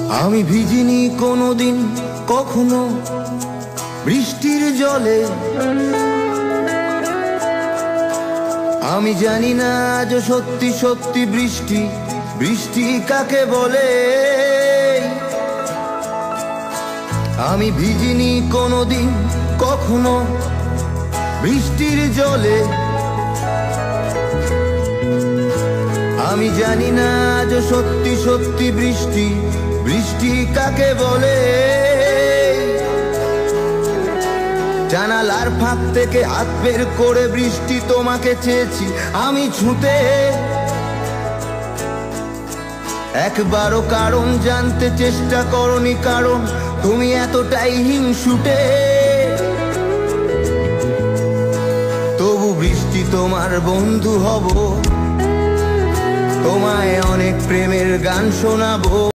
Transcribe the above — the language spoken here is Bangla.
আমি ভিজিনি কোনোদিন কখনো বৃষ্টির জলে। আমি জানি না আজ সত্যি সত্যি বৃষ্টি বৃষ্টি কাকে বলে। আমি ভিজিনি কোনোদিন কখনো বৃষ্টির জলে। আমি জানি না আজ সত্যি সত্যি বৃষ্টি বৃষ্টি কাকে বলে। জানালার ফাঁক থেকে হাত বের করে বৃষ্টি তোমাকে চেয়েছি আমি ছুঁতে। একবারও কারণ জানতে চেষ্টা করনি, কারণ তুমি এতটাই হিংসুটে। তবু বৃষ্টি তোমার বন্ধু হব, তোমায় অনেক প্রেমের গান শোনাবো।